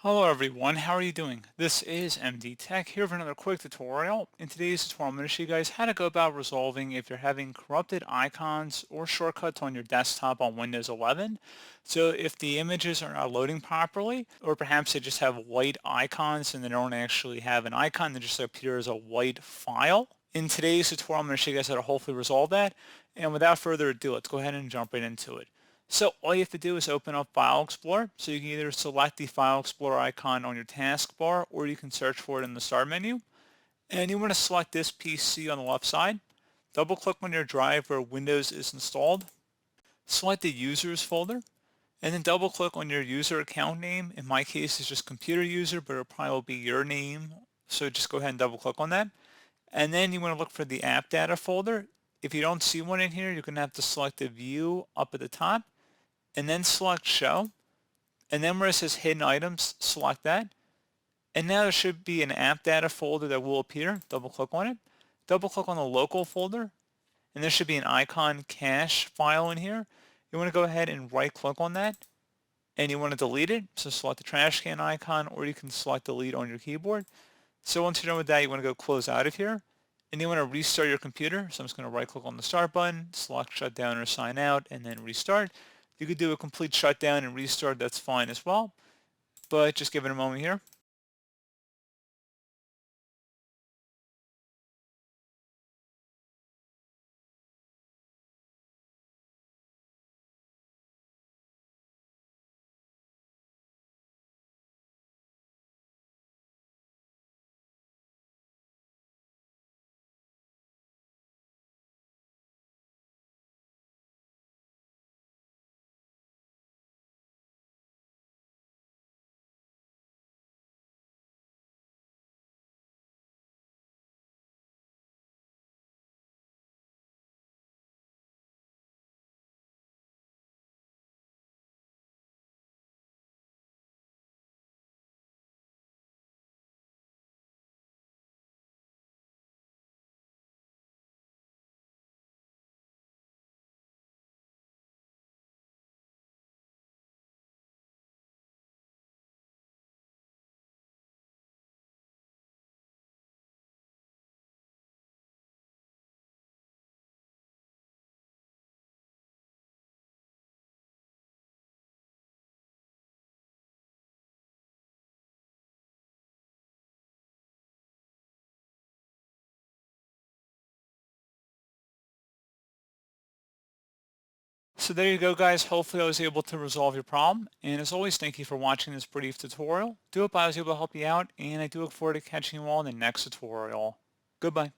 Hello everyone, how are you doing? This is MD Tech here for another quick tutorial. In today's tutorial, I'm going to show you guys how to go about resolving if you're having corrupted icons or shortcuts on your desktop on Windows 11. So if the images are not loading properly, or perhaps they just have white icons and they don't actually have an icon, they just appear as a white file. In today's tutorial, I'm going to show you guys how to hopefully resolve that. And without further ado, let's go ahead and jump right into it. So all you have to do is open up File Explorer. So you can either select the File Explorer icon on your taskbar or you can search for it in the Start menu. And you want to select this PC on the left side. Double click on your drive where Windows is installed. Select the Users folder and then double click on your user account name. In my case it's just computer user, but it'll probably be your name. So just go ahead and double click on that. And then you want to look for the app data folder. If you don't see one in here, you're going to have to select the view up at the top and then select show, and then where it says hidden items, select that, and now there should be an app data folder that will appear. Double click on it, double click on the local folder, and there should be an icon cache file in here. You want to go ahead and right click on that, and you want to delete it, so select the trash can icon, or you can select delete on your keyboard. So once you're done with that, you want to go close out of here, and you want to restart your computer. So I'm just going to right click on the start button, select shutdown or sign out, and then restart. You could do a complete shutdown and restart, that's fine as well, but just give it a moment here. So there you go guys, hopefully I was able to resolve your problem, and as always thank you for watching this brief tutorial. Do hope I was able to help you out, and I do look forward to catching you all in the next tutorial. Goodbye.